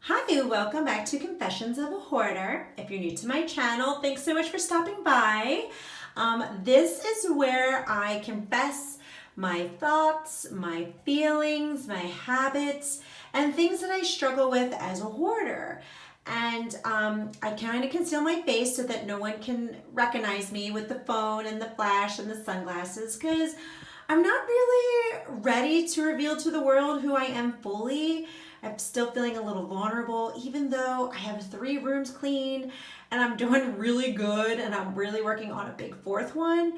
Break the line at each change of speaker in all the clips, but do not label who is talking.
Hi, welcome back to Confessions of a Hoarder. If you're new to my channel, thanks so much for stopping by. This is where I confess my thoughts, my feelings, my habits, and things that I struggle with as a hoarder. And I kind of conceal my face so that no one can recognize me with the phone and the flash and the sunglasses because I'm not really ready to reveal to the world who I am fully. I'm still feeling a little vulnerable, even though I have 3 rooms clean and I'm doing really good and I'm really working on a big 4th one.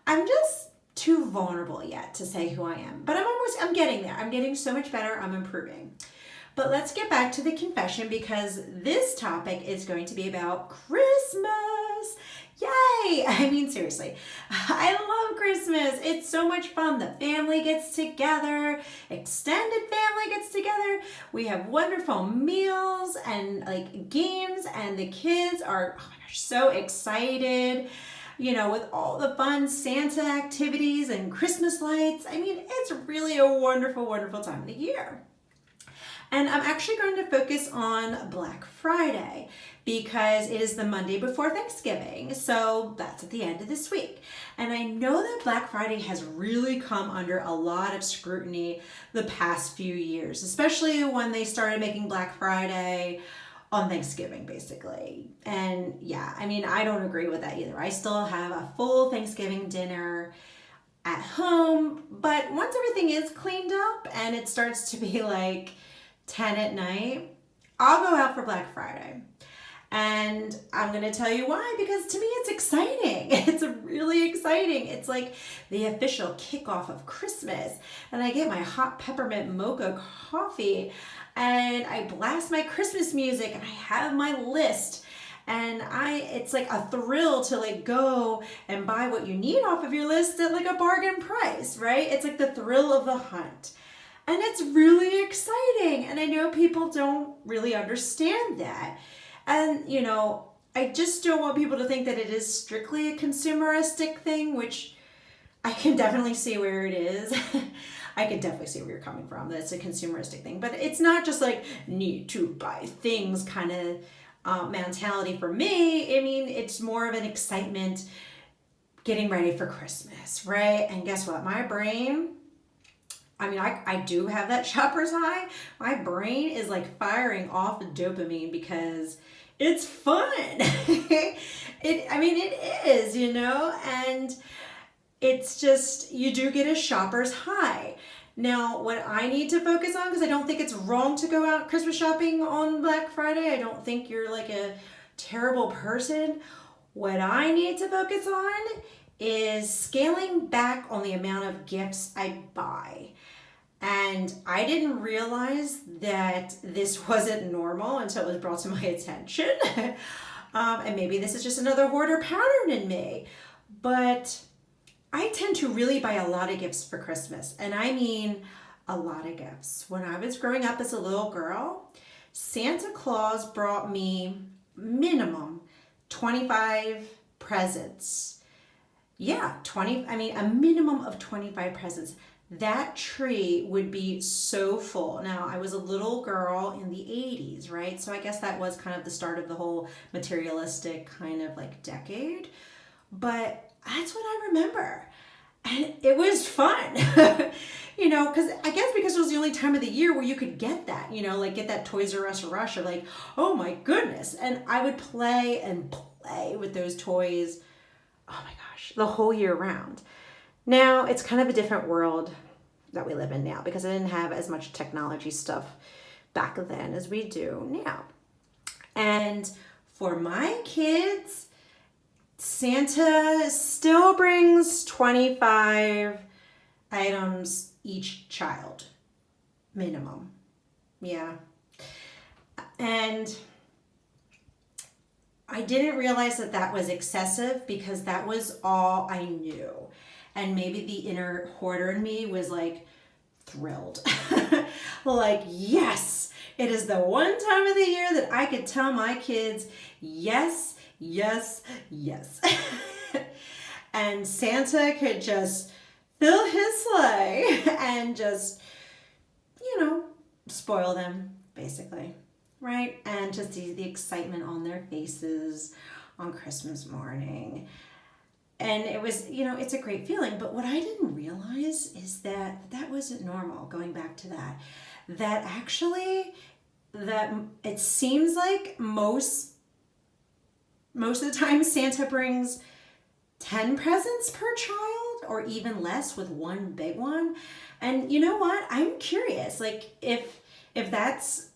I'm just too vulnerable yet to say who I am. But I'm getting there. I'm getting so much better. I'm improving. But let's get back to the confession because this topic is going to be about Christmas. Yay! I mean, seriously, I love Christmas. It's so much fun. The family gets together, extended family gets together. We have wonderful meals and like games, and the kids are, oh my gosh, so excited. You know, with all the fun Santa activities and Christmas lights. I mean, it's really a wonderful, wonderful time of the year. And I'm actually going to focus on Black Friday because it is the Monday before Thanksgiving. So that's at the end of this week. And I know that Black Friday has really come under a lot of scrutiny the past few years, especially when they started making Black Friday on Thanksgiving, basically. And yeah, I mean, I don't agree with that either. I still have a full Thanksgiving dinner at home, but once everything is cleaned up and it starts to be like 10 at night, I'll go out for Black Friday. And I'm going to tell you why, because to me it's exciting. It's really exciting. It's like the official kickoff of Christmas. And I get my hot peppermint mocha coffee and I blast my Christmas music and I have my list. And it's like a thrill to like go and buy what you need off of your list at like a bargain price, right? It's like the thrill of the hunt. And it's really exciting. And I know people don't really understand that. And, you know, I just don't want people to think that it is strictly a consumeristic thing, which I can definitely see where it is. I can definitely see where you're coming from. That's a consumeristic thing. But it's not just like need to buy things kind of mentality for me. I mean, it's more of an excitement getting ready for Christmas, right? And guess what? My brain, I mean, I do have that shopper's high. My brain is like firing off dopamine because it's fun. It is, you know, and it's just, you do get a shopper's high. Now, what I need to focus on, because I don't think it's wrong to go out Christmas shopping on Black Friday. I don't think you're like a terrible person. What I need to focus on is scaling back on the amount of gifts I buy. And I didn't realize that this wasn't normal until it was brought to my attention. And maybe this is just another hoarder pattern in me. But I tend to really buy a lot of gifts for Christmas. And I mean a lot of gifts. When I was growing up as a little girl, Santa Claus brought me minimum 25 presents. Yeah, a minimum of 25 presents. That tree would be so full. Now, I was a little girl in the 80s, right? So I guess that was kind of the start of the whole materialistic kind of like decade. But that's what I remember. And it was fun, you know, because it was the only time of the year where you could get that, you know, like get that Toys R Us rush of like, oh my goodness. And I would play and play with those toys, oh my gosh, the whole year round. Now, it's kind of a different world that we live in now because I didn't have as much technology stuff back then as we do now. And for my kids, Santa still brings 25 items each child, minimum. Yeah. And I didn't realize that that was excessive because that was all I knew. And maybe the inner hoarder in me was like thrilled. Like, yes, it is the one time of the year that I could tell my kids, yes, yes, yes. And Santa could just fill his sleigh and just, you know, spoil them, basically. right? And to see the excitement on their faces on Christmas morning. And it was, it's a great feeling. But what I didn't realize is that wasn't normal, going back to that. That actually, that it seems like most of the time Santa brings 10 presents per child, or even less with one big one. And you know what? I'm curious, like if that's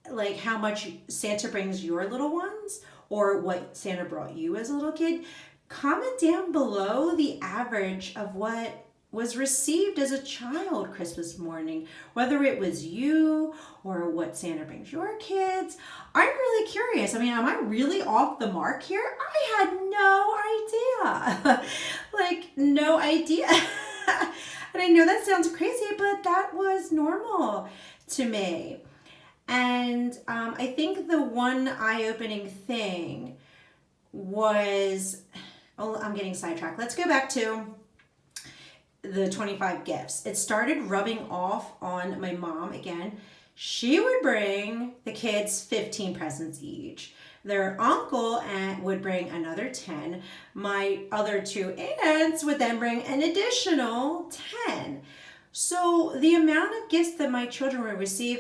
like how much Santa brings your little ones, or what Santa brought you as a little kid. Comment down below the average of what was received as a child Christmas morning, whether it was you or what Santa brings your kids. I'm really curious. I mean, am I really off the mark here? I had no idea. Like, no idea. And I know that sounds crazy, but that was normal to me. And I think the one eye-opening thing was, I'm getting sidetracked. Let's go back to the 25 gifts. It started rubbing off on my mom again. She would bring the kids 15 presents each. Their uncle would bring another 10. My other two aunts would then bring an additional 10. So the amount of gifts that my children would receive,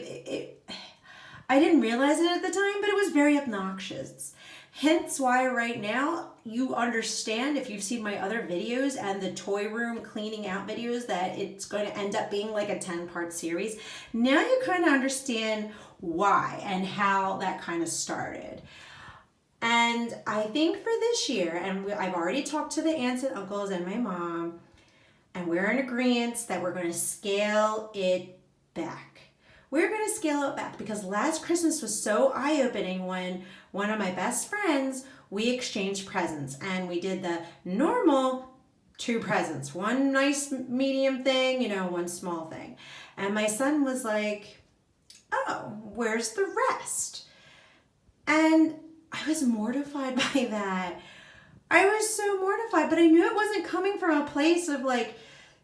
I didn't realize it at the time, but it was very obnoxious. Hence why right now you understand, if you've seen my other videos and the toy room cleaning out videos, that it's going to end up being like a 10-part series. Now you kind of understand why and how that kind of started. And I think for this year, and I've already talked to the aunts and uncles and my mom, and we're in agreement that we're going to scale it back. We're going to scale it back because last Christmas was so eye-opening when one of my best friends, we exchanged presents, and we did the normal 2 presents. One nice medium thing, one small thing. And my son was like, oh, where's the rest? And I was mortified by that. I was so mortified, but I knew it wasn't coming from a place of like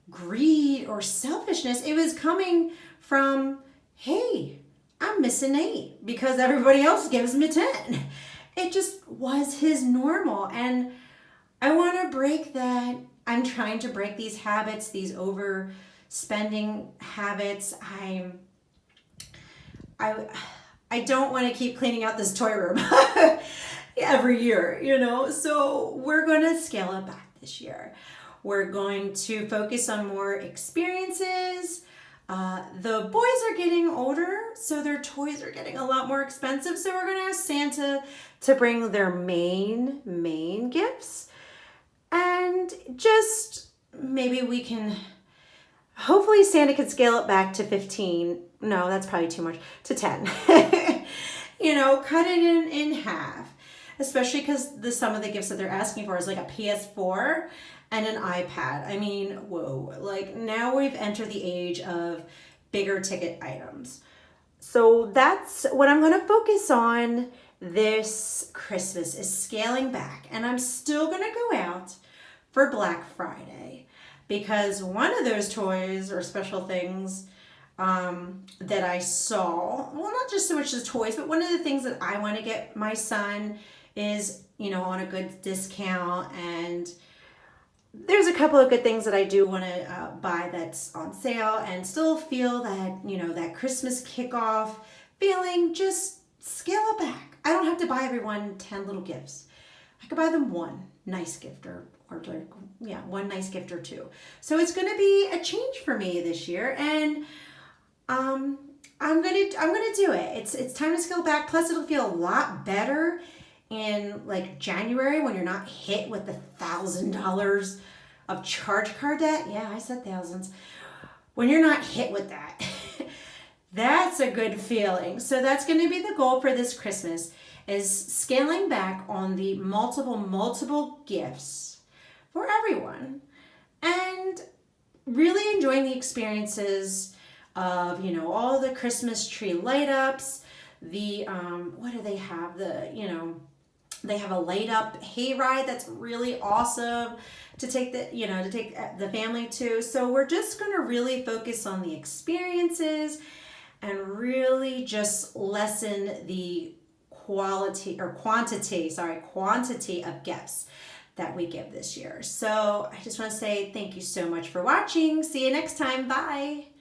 greed or selfishness. It was coming from, hey, I'm missing 8 because everybody else gives me 10. It just was his normal. And I want to break that. I'm trying to break these habits, these overspending habits. I don't want to keep cleaning out this toy room every year, So we're going to scale it back this year. We're going to focus on more experiences. The boys are getting older, so their toys are getting a lot more expensive. So we're going to ask Santa to bring their main gifts. And just maybe we can, hopefully Santa can scale it back to 15. No, that's probably too much. To 10. Cut it in half. Especially because some of the gifts that they're asking for is like a PS4 and an iPad. I mean, whoa. Like, now we've entered the age of bigger ticket items. So that's what I'm going to focus on this Christmas, is scaling back. And I'm still going to go out for Black Friday, because one of those toys or special things that I saw, well, not just so much as toys, but one of the things that I want to get my son is, on a good discount. And there's a couple of good things that I do want to buy that's on sale, and still feel that, that Christmas kickoff feeling. Just scale it back. I don't have to buy everyone 10 little gifts. I could buy them one nice gift or one nice gift or 2. So it's going to be a change for me this year, and I'm gonna do it. It's time to scale back. Plus, it'll feel a lot better in like January when you're not hit with the $1,000 of charge card debt. Yeah, I said thousands. When you're not hit with that, that's a good feeling. So that's going to be the goal for this Christmas, is scaling back on the multiple gifts for everyone, and really enjoying the experiences of, all the Christmas tree light ups, the, what do they have? They have a light up hayride that's really awesome to take the family to. So we're just going to really focus on the experiences and really just lessen the quantity of gifts that we give this year. So I just want to say thank you so much for watching. See you next time. Bye.